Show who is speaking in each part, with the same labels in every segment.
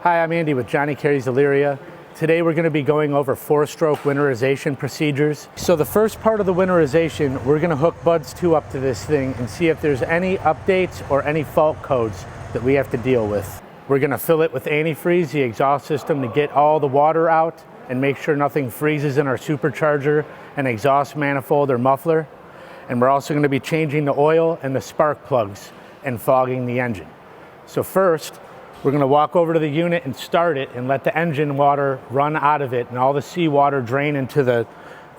Speaker 1: Hi, I'm Andy with Johnny Carries Elyria. Today we're going to be going over 4-stroke winterization procedures. So the first part of the winterization, we're going to hook Buds 2 up to this thing and see if there's any updates or any fault codes that we have to deal with. We're going to fill it with antifreeze, the exhaust system, to get all the water out and make sure nothing freezes in our supercharger and exhaust manifold or muffler. And we're also going to be changing the oil and the spark plugs and fogging the engine. So first, we're going to walk over to the unit and start it and let the engine water run out of it and all the seawater drain into the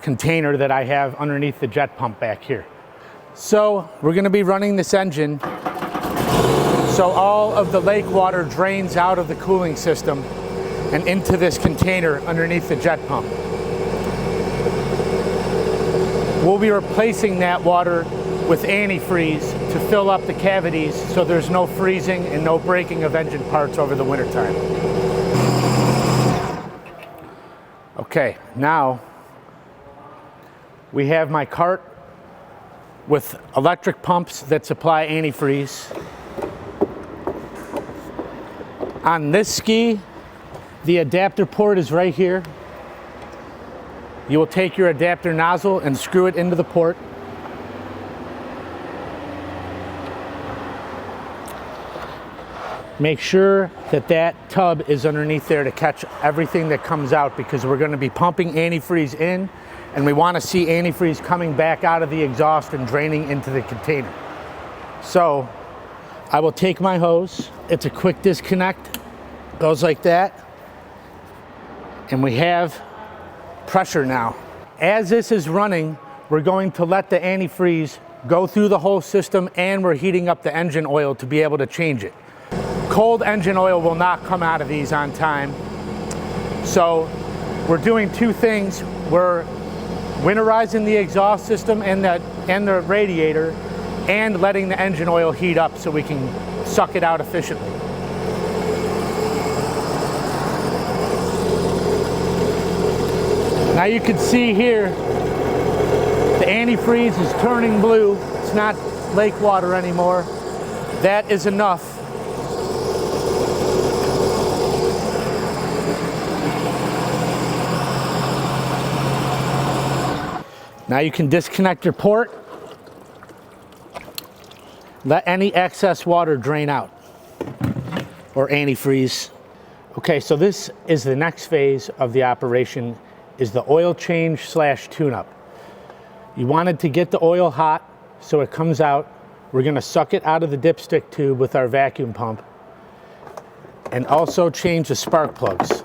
Speaker 1: container that I have underneath the jet pump back here. So we're going to be running this engine so all of the lake water drains out of the cooling system and into this container underneath the jet pump. We'll be replacing that water with antifreeze to fill up the cavities so there's no freezing and no breaking of engine parts over the wintertime. Okay, now we have my cart with electric pumps that supply antifreeze. On this ski, the adapter port is right here. You will take your adapter nozzle and screw it into the port. Make sure that that tub is underneath there to catch everything that comes out, because we're going to be pumping antifreeze in and we want to see antifreeze coming back out of the exhaust and draining into the container. So I will take my hose. It's a quick disconnect. Goes like that. And we have pressure now. As this is running, we're going to let the antifreeze go through the whole system, and we're heating up the engine oil to be able to change it. Cold engine oil will not come out of these on time. So we're doing two things. We're winterizing the exhaust system and the radiator, and letting the engine oil heat up so we can suck it out efficiently. Now you can see here, the antifreeze is turning blue. It's not lake water anymore. That is enough. Now you can disconnect your port. Let any excess water drain out, or antifreeze. Okay, so this is the next phase of the operation, is the oil change / tune-up. You wanted to get the oil hot so it comes out. We're going to suck it out of the dipstick tube with our vacuum pump, and also change the spark plugs.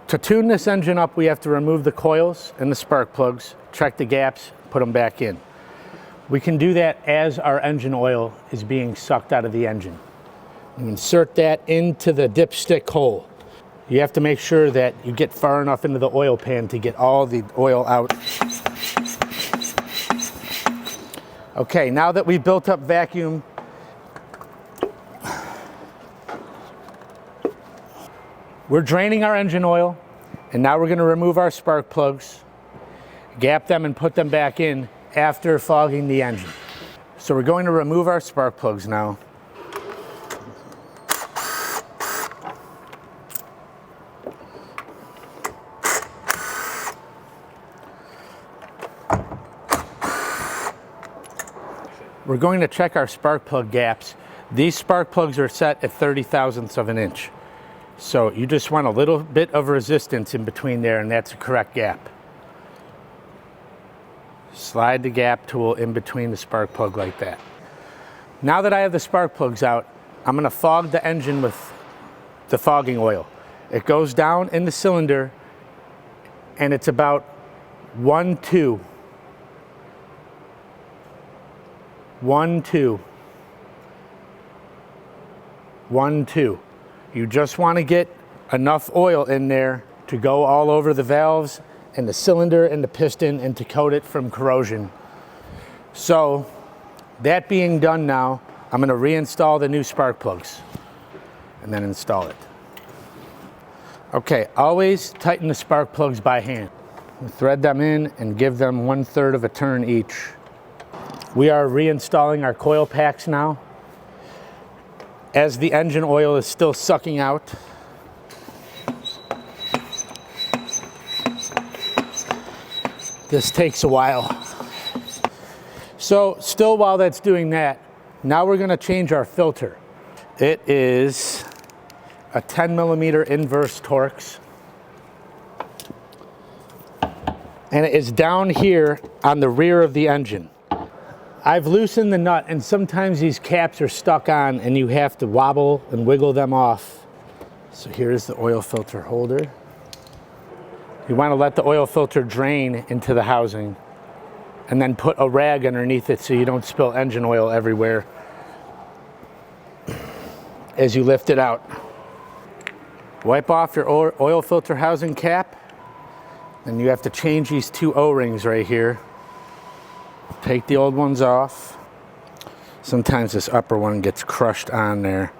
Speaker 1: To tune this engine up, we have to remove the coils and the spark plugs, check the gaps, put them back in. We can do that as our engine oil is being sucked out of the engine. You insert that into the dipstick hole. You have to make sure that you get far enough into the oil pan to get all the oil out. Okay, now that we've built up vacuum, we're draining our engine oil, and now we're going to remove our spark plugs, gap them and put them back in after fogging the engine. So we're going to remove our spark plugs now. We're going to check our spark plug gaps. These spark plugs are set at 30/1000ths of an inch. So you just want a little bit of resistance in between there, and that's a correct gap. Slide the gap tool in between the spark plug like that. Now that I have the spark plugs out, I'm going to fog the engine with the fogging oil. It goes down in the cylinder, and it's about 1-2. 1-2. 1-2. You just want to get enough oil in there to go all over the valves and the cylinder and the piston, and to coat it from corrosion. So that being done now, I'm going to reinstall the new spark plugs and then install it. Okay, always tighten the spark plugs by hand. Thread them in and give them 1/3 of a turn each. We are reinstalling our coil packs now. As the engine oil is still sucking out, This takes a while. So still while that's doing that, now we're gonna change our filter. It is a 10mm inverse Torx. And it is down here on the rear of the engine. I've loosened the nut, and sometimes these caps are stuck on and you have to wobble and wiggle them off. So here's the oil filter holder. You want to let the oil filter drain into the housing and then put a rag underneath it so you don't spill engine oil everywhere as you lift it out. Wipe off your oil filter housing cap. And you have to change these two O-rings right here. Take the old ones off. Sometimes this upper one gets crushed on there.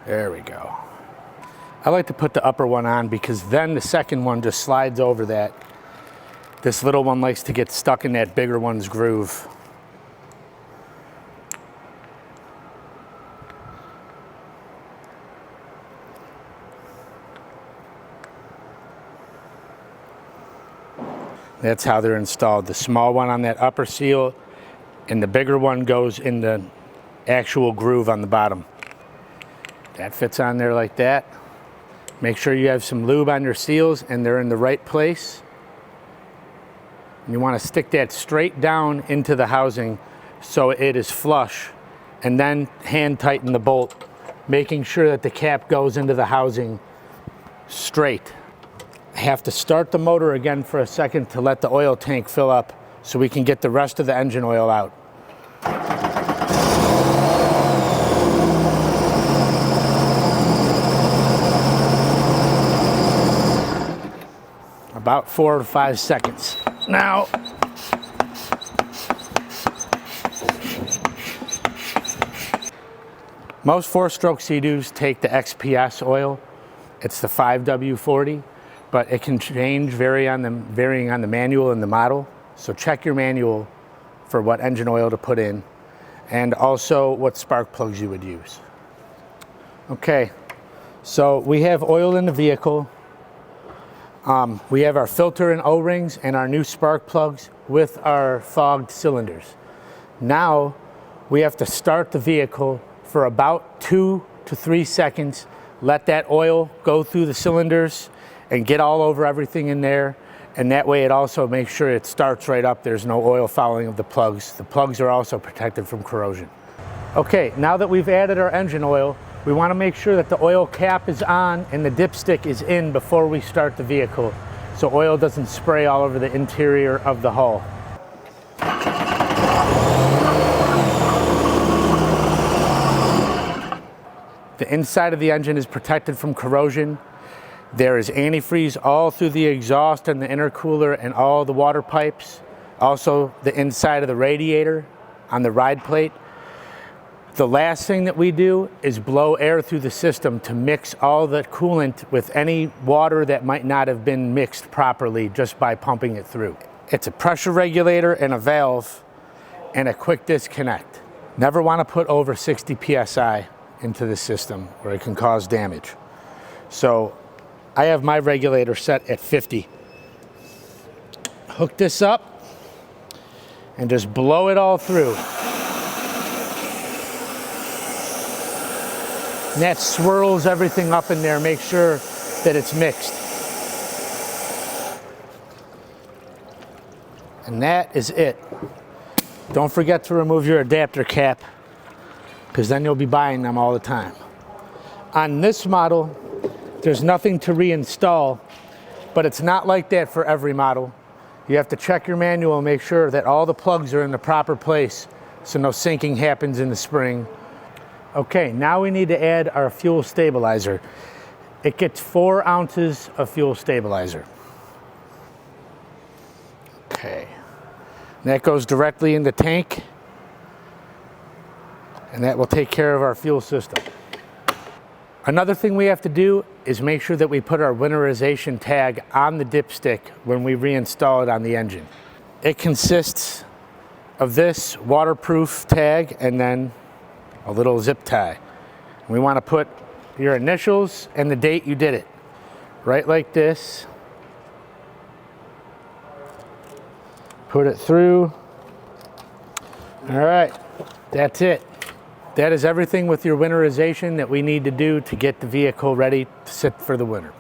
Speaker 1: There we go. I like to put the upper one on because then the second one just slides over that. This little one likes to get stuck in that bigger one's groove. That's how they're installed. The small one on that upper seal and the bigger one goes in the actual groove on the bottom. That fits on there like that. Make sure you have some lube on your seals and they're in the right place. And you want to stick that straight down into the housing so it is flush, and then hand tighten the bolt, making sure that the cap goes into the housing straight. Have to start the motor again for a second to let the oil tank fill up so we can get the rest of the engine oil out. About 4 to 5 seconds. Now, most 4-stroke Sea-Doos take the XPS oil. It's the 5W40. But it can change varying on the manual and the model. So check your manual for what engine oil to put in, and also what spark plugs you would use. Okay, so we have oil in the vehicle. We have our filter and O-rings and our new spark plugs with our fogged cylinders. Now we have to start the vehicle for about 2 to 3 seconds. Let that oil go through the cylinders and get all over everything in there, and that way it also makes sure it starts right up. There's no oil fouling of the plugs. The plugs are also protected from corrosion. Okay, now that we've added our engine oil, we want to make sure that the oil cap is on and the dipstick is in before we start the vehicle, so oil doesn't spray all over the interior of the hull. The inside of the engine is protected from corrosion. There is antifreeze all through the exhaust and the intercooler and all the water pipes. Also the inside of the radiator on the ride plate. The last thing that we do is blow air through the system to mix all the coolant with any water that might not have been mixed properly just by pumping it through. It's a pressure regulator and a valve and a quick disconnect. Never want to put over 60 PSI into the system or it can cause damage. So I have my regulator set at 50. Hook this up and just blow it all through. And that swirls everything up in there, make sure that it's mixed. And that is it. Don't forget to remove your adapter cap, because then you'll be buying them all the time. On this model, there's nothing to reinstall, but it's not like that for every model. You have to check your manual and make sure that all the plugs are in the proper place so no sinking happens in the spring. Okay, now we need to add our fuel stabilizer. It gets 4 ounces of fuel stabilizer. Okay, and that goes directly in the tank, and that will take care of our fuel system. Another thing we have to do is make sure that we put our winterization tag on the dipstick when we reinstall it on the engine. It consists of this waterproof tag and then a little zip tie. We want to put your initials and the date you did it. Right like this. Put it through. All right, that's it. That is everything with your winterization that we need to do to get the vehicle ready to sit for the winter.